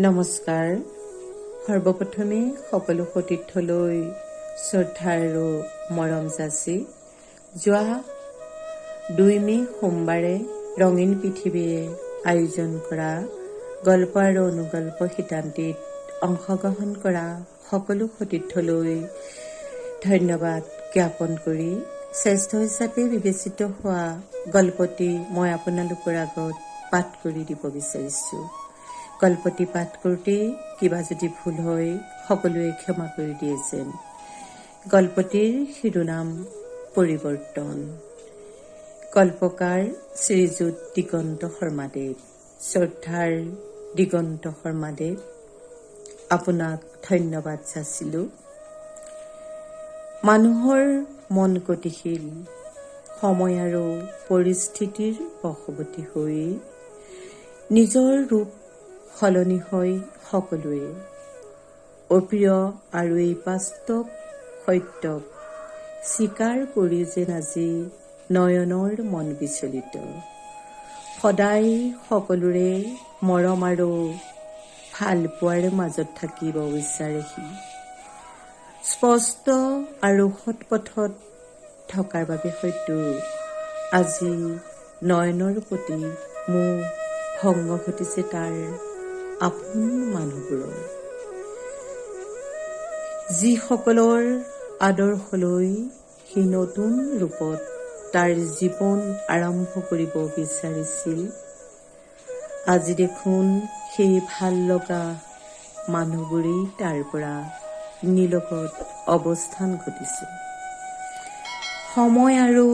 নমস্কাৰ। সৰ্বপ্ৰথমে সকলো সতীৰ্থলৈ শ্ৰদ্ধা আৰু মৰম যাচি যোৱা 2 মে সোমবাৰে ৰঙীন পৃথিৱীয়ে আয়োজন কৰা গল্প আৰু অনুগল্প শীতান্তিত অংশগ্ৰহণ কৰা সকলো সতীৰ্থলৈ ধন্যবাদ জ্ঞাপন কৰি শ্ৰেষ্ঠ হিচাপে বিবেচিত হোৱা গল্পটি মই আপোনালোকৰ আগত পাঠ কৰি দিব বিচাৰিছোঁ। গল্পটি পাঠ কৰোঁতে কিবা যদি ভুল হয় সকলোৱে ক্ষমা কৰি দিয়ে যেন। গল্পটিৰ শিৰোনাম পৰিৱৰ্তন। গল্পকাৰ শ্ৰীযুত দিগন্ত শৰ্মাদেৱ। শ্ৰদ্ধাৰ দিগন্ত শৰ্মাদেৱ, আপোনাক ধন্যবাদ যাচিলোঁ। মানুহৰ মন গতিশীল, সময় আৰু পৰিস্থিতিৰ বশৱৰ্তী হৈ নিজৰ ৰূপ সলনি হয় সকলোৱে। অপ্ৰিয় আৰু এই বাস্তৱ সত্যক স্বীকাৰ কৰি যেন আজি নয়নৰ মন বিচলিত। সদায় সকলোৰে মৰম আৰু ভাল পোৱাৰ মাজত থাকিব বিচাৰে সি। স্পষ্ট আৰু সৎপথত থকাৰ বাবে হয়তো আজি নয়নৰ প্ৰতি মোৰ ভংগ ঘটিছে তাৰ আপোন মানুহবোৰৰ। যিসকলৰ আদৰ্শলৈ সি নতুন ৰূপত তাৰ জীৱন আৰম্ভ কৰিব বিচাৰিছিল, আজি দেখোন সেই ভাল লগা মানুহবোৰেই তাৰ পৰা নিলগত অৱস্থান ঘটিছে। সময় আৰু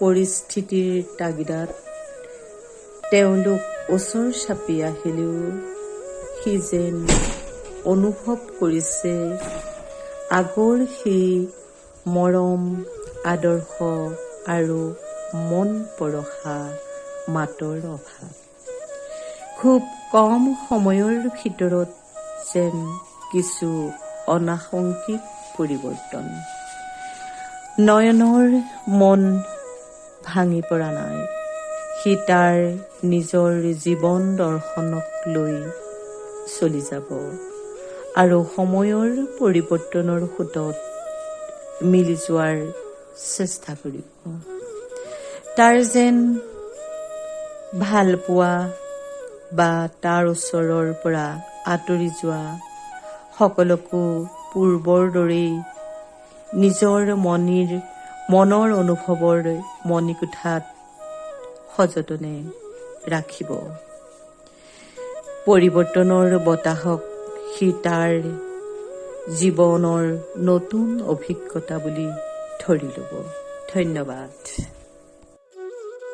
পৰিস্থিতিৰ তাগিদাত তেওঁলোক ওচৰ চাপি আহিলেও সি যেন অনুভৱ কৰিছে আগৰ সেই মৰম, আদৰ্শ আৰু মন পৰশা মাতৰ অভাৱ। খুব কম সময়ৰ ভিতৰত যেন কিছু অনাকাংক্ষিত পৰিৱৰ্তন। নয়নৰ মন ভাঙি পৰা নাই। সি তাৰ নিজৰ জীৱন দৰ্শনক লৈ চলি যাব আৰু সময়ৰ পৰিৱৰ্তনৰ সোঁতত মিলি যোৱাৰ চেষ্টা কৰিব। তাৰ যেন ভাল পোৱা বা তাৰ ওচৰৰ পৰা আঁতৰি যোৱা সকলকো পূৰ্বৰ দৰেই নিজৰ মনৰ অনুভৱৰ মণিকোঠাত সযতনে ৰাখিব। পৰিৱৰ্তনৰ বতাহক সি তাৰ জীৱনৰ নতুন অভিজ্ঞতা বুলি ধৰি ল'ব। ধন্যবাদ।